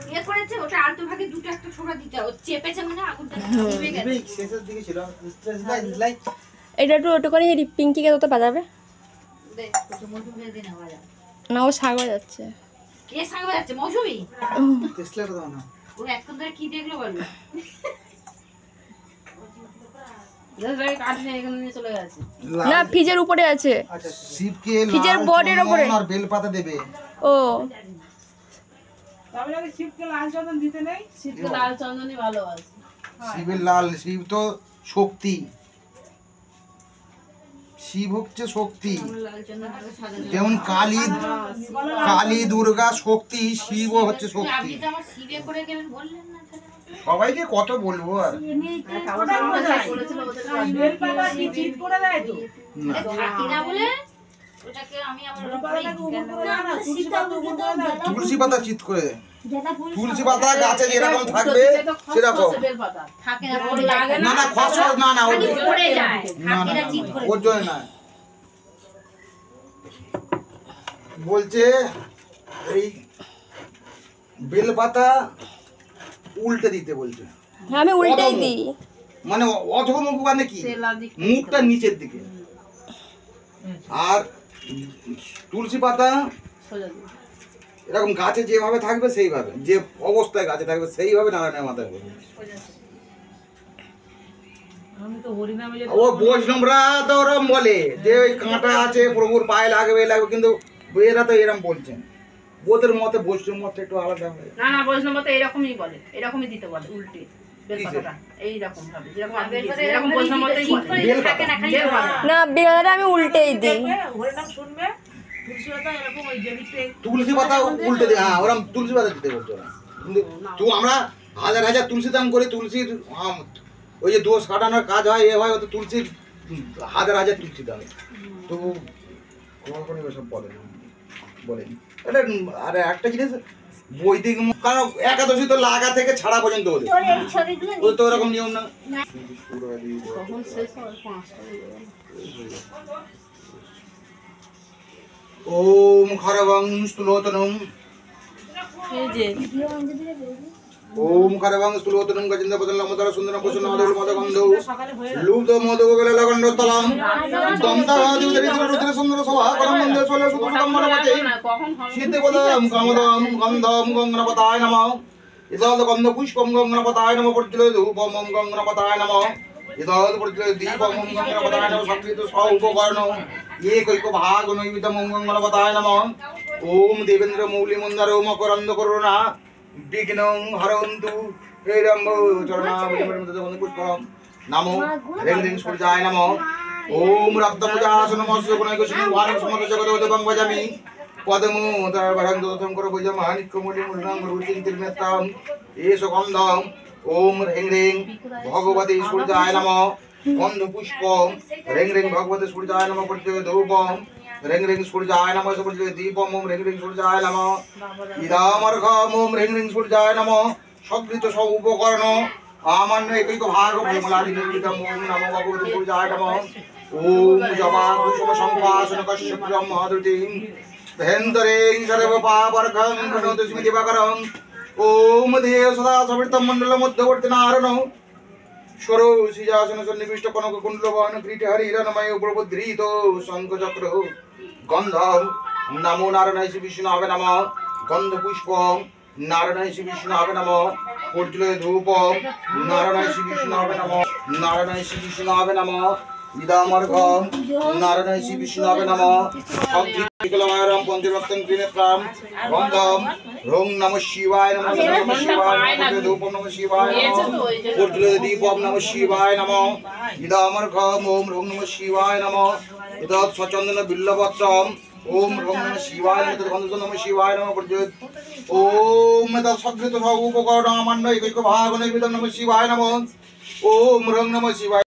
ইয়ে করেছে ওটা আলতো ভাগে দুটো একটা ছোড়া দিতে হবে চেপেছে মানে আগুনটা নিভে গেছে শেষের দিকে ছিল এটা একটু ওটা করে পিঙ্কিকে তো বাজাবে দে তো মৌসুমি দে না বাজা না ও শাক বাজাচ্ছে কে শাক বাজাচ্ছে মৌসুমি টেসলাটা দাও না ও এখন ধরে কি দেখলো বলবো না ফ্রিজের উপরে আছে আচ্ছা শিবকে ফ্রিজের বোর্ডের উপরে আর বেল পাতা দেবে ও তবে যদি শিবকে লাল চন্দন দিতে নেই শীতকে লাল চন্দনই ভালো আছে শিবের লাল শিব তো শক্তি শিব হচ্ছে শক্তি লাল চন্দন আগে সাদা যেমন কালী দুর্গা শক্তি শিবও হচ্ছে শক্তি আপনি তো আমার সিবে করে গেলেন বললেন না সবাইকে কত বলবো আর বেল পাতা কি চিট করে দেয় তো থাকি না বলে ওটাকে আমি আমার তুলসী পাতা চিত করে দেয় তুলসী পাতা গাছে যেরকম থাকবে সেরকম থাকে না পড়ে লাগে না না খসখস না না পড়ে যায় না থাকে না চিত করে ওর জন্য না বলছে এই বেল পাতা উল্টে দিতে বলছে আমি উল্টেই দিই মানে অধমুখ মানে কি মুখটা নিচের দিকে আর তুলসী পাতা এরকম গাছে যেভাবে থাকবে সেইভাবে যে অবস্থায় গাছে থাকবে সেইভাবে নারায়ণের মাথায় বলবে ও বৈষ্ণবরা তো ওরম বলে যে ওই কাঁটা আছে প্রভুর পায়ে লাগবে লাগবে কিন্তু এরা তো এরম বলছেন ওদের মতে বৈষ্ণব মতে একটু আলাদা হয় না না বৈষ্ণব মতে এরকমই বলে এরকমই দিতে বলে উল্টে বেলপাতাটা এইরকম ভাবে যেরকম আপনি দিয়েছেন, এরকম বৈষ্ণব মতেই বলে থাকে না খালি না বেলাটা আমি উল্টেই দিই ওরে নাম শুনবে তুলসী পাতা এরকম ওই জমিতে তুলসী পাতা উল্টে দিয়ে হ্যাঁ ওরম তুলসী পাতা দিতে বলছো না কিন্তু তো আমরা হাজার হাজার তুলসী দান করি তুলসীর ওই যে দোষ কাটানোর কাজ হয় এ হয় ও তো তুলসীর হাজার হাজার তুলসী দান তো কখনো এসব বলেনি এটা আর একটা জিনিস বৈদিক কারণ একাদশী তো লাগা থেকে ছাড়া পর্যন্ত ওদের ওদের তো ওরকম নিয়ম না ওম খরবং স্থূলোতনম ওম খরবং স্থূলোতনম গজেন্দ্র পদলম মদর সুন্দরম কুসুম মধুর মদগন্ধ লুব্ধ মধুগ বেলগণ্ড স্থলম দন্তাদি উদরিদ্র রুদ্র সুন্দর সভা করম মন্দির সোলে সুতম মনমতে সিদ্ধপদম কামদম গন্ধম গঙ্গনপতায় নমঃ ইদল গন্ধ পুষ্পম গঙ্গনপতায় নমঃ পর্যলে ধূপম গঙ্গনপতায় নমঃ ইদল পর্যলে দীপম গঙ্গনপতায় নমঃ সংকৃত সহ উপকরণ একৈক ভাগ নৈবেদ্যম গঙ্গনপতায় নমঃ ওম দেবেন্দ্র মৌলি মন্দার মকরন্দ করুণা বিঘ্নং হরন্তু হেরম্ব চরণামৃত পুষ্পম নমো রেং রেং সূর্যায় নমঃ ওম রক্তমুজাসন মস্য গুণৈক সিংহান সমগ্র জগৎ ভজামি পদমো দরবরং দোতম কর ভুজম হানিকমুলি মুরনাং রুচিন্তির মেত্তাম এষ গন্ধম ওম রেং রেং ভগবতী সূর্যায় নমঃ গন্ধ পুষ্পম রেং রেং ভগবতী সূর্যায় নমঃ পর্যয় ধূপম রেং রেং সূর্যায় নমঃ পর্যয় দীপম ওম রেং রেং সূর্যায় নমঃ ইদামর্ঘম ওম রেং রেং সূর্যায় নমঃ সংকৃত সব উপকরণ আমান্য একৈক ভাগ ভ্রমলাদি নির্মিতম ওম নমো ভগবতী সূর্যায় নমঃ ওম জবা কুসুম সম্ভাষণ কশ্যপ ব্রহ্মধৃতিং ধেন্তরেং সর্ব পাপর্ঘং গণোত স্মৃতি বাকরং ওম ধেয় সদা সবিতম মণ্ডল মধ্যবর্তী নারণ স্বর সিজাসন সন্নিবিষ্ট কনক কুণ্ডলবন ক্রীট হরিরণময় প্রবুদ্ধৃত শঙ্খ চক্র গন্ধ নমো নারায়ণ শ্রী বিষ্ণুবে নমঃ গন্ধ পুষ্পম নারায়ণ শ্রী বিষ্ণুবে নমঃ পর্যলে ধূপম নারায়ণ শ্রী বিষ্ণুবে নমঃ নারায়ণ শ্রী বিষ্ণুবে নমঃ ইদামর্ঘম নারায়ণ শ্রী বিষ্ণুবে নমঃ সংকীর্তনমায়রম পঞ্চরত্ন ত্রিনেত্রাম গন্ধম রং নমঃ শিবায় নমঃ নমঃ শিবায় নমঃ ধূপম নমঃ শিবায় নমঃ পর্যলে দীপম নমঃ শিবায় নমঃ ইদামর্ঘম ওম রং নমঃ শিবায় নমঃ ইদৎ স্বচন্দন বিল্লপত্রম ওম রং নমঃ শিবায় নমঃ গন্ধ নমঃ শিবায় নমঃ পর্যয় ওম তৎ সগৃত সব উপকরণ আমান্য একৈক ভাগ নৈবেদ্যম নমঃ শিবায় নমঃ ওম রং নমঃ শিবায়